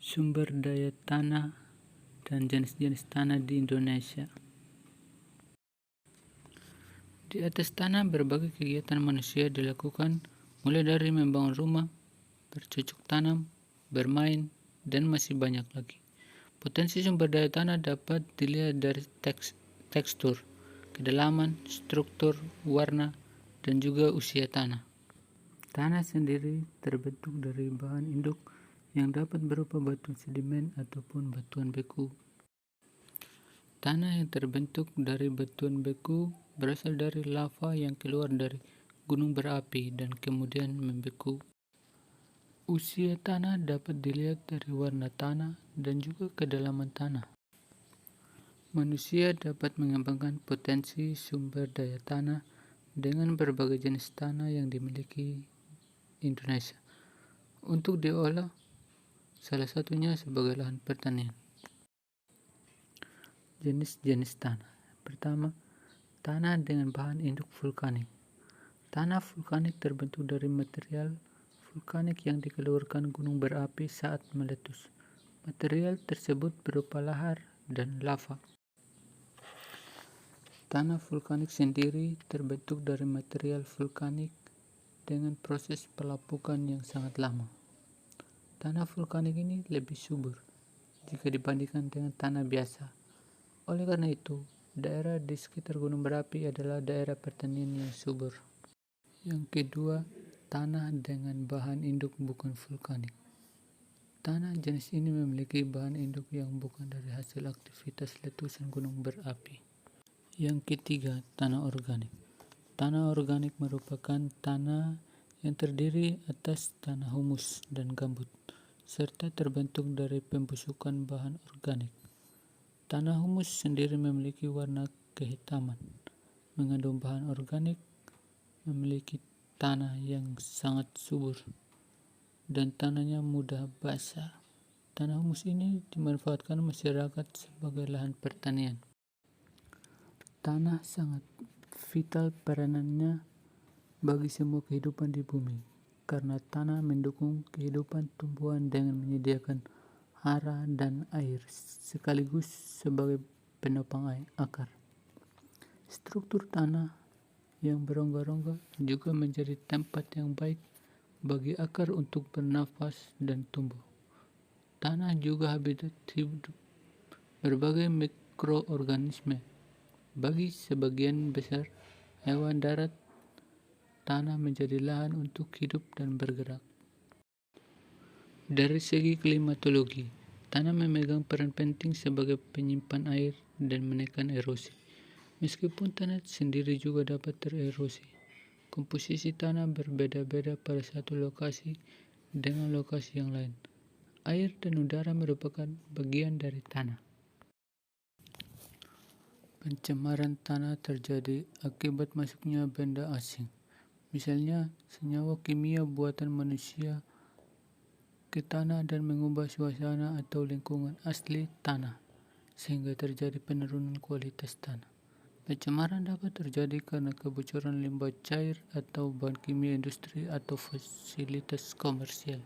Sumber daya tanah dan jenis-jenis tanah di Indonesia. Di atas tanah, berbagai kegiatan manusia dilakukan, mulai dari membangun rumah, bercocok tanam, bermain, dan masih banyak lagi. Potensi sumber daya tanah dapat dilihat dari tekstur, kedalaman, struktur, warna, dan juga usia tanah. Tanah sendiri terbentuk dari bahan induk yang dapat berupa batuan sedimen ataupun batuan beku. Tanah yang terbentuk dari batuan beku berasal dari lava yang keluar dari gunung berapi dan kemudian membeku. Usia tanah dapat dilihat dari warna tanah dan juga kedalaman tanah. Manusia dapat mengembangkan potensi sumber daya tanah dengan berbagai jenis tanah yang dimiliki Indonesia untuk diolah, salah satunya sebagai lahan pertanian. Jenis-jenis tanah. Pertama, tanah dengan bahan induk vulkanik. Tanah vulkanik terbentuk dari material vulkanik yang dikeluarkan gunung berapi saat meletus. Material tersebut berupa lahar dan lava. Tanah vulkanik sendiri terbentuk dari material vulkanik dengan proses pelapukan yang sangat lama. Tanah vulkanik ini lebih subur jika dibandingkan dengan tanah biasa. Oleh karena itu, daerah di sekitar gunung berapi adalah daerah pertanian yang subur. Yang kedua, tanah dengan bahan induk bukan vulkanik. Tanah jenis ini memiliki bahan induk yang bukan dari hasil aktivitas letusan gunung berapi. Yang ketiga, tanah organik. Tanah organik merupakan tanah yang terdiri atas tanah humus dan gambut, serta terbentuk dari pembusukan bahan organik. Tanah humus sendiri memiliki warna kehitaman, mengandung bahan organik, memiliki tanah yang sangat subur, dan tanahnya mudah basah. Tanah humus ini dimanfaatkan masyarakat sebagai lahan pertanian. Tanah sangat vital peranannya bagi semua kehidupan di bumi, karena tanah mendukung kehidupan tumbuhan dengan menyediakan hara dan air, sekaligus sebagai penopang akar. Struktur tanah yang berongga-rongga juga menjadi tempat yang baik bagi akar untuk bernafas dan tumbuh. Tanah juga habitat hidup berbagai mikroorganisme. Bagi sebagian besar hewan darat, tanah menjadi lahan untuk hidup dan bergerak. Dari segi klimatologi, tanah memegang peran penting sebagai penyimpan air dan menekan erosi. Meskipun tanah sendiri juga dapat tererosi, komposisi tanah berbeda-beda pada satu lokasi dengan lokasi yang lain. Air dan udara merupakan bagian dari tanah. Pencemaran tanah terjadi akibat masuknya benda asing, misalnya senyawa kimia buatan manusia ke tanah dan mengubah suasana atau lingkungan asli tanah, sehingga terjadi penurunan kualitas tanah. Pencemaran dapat terjadi karena kebocoran limbah cair atau bahan kimia industri atau fasilitas komersial.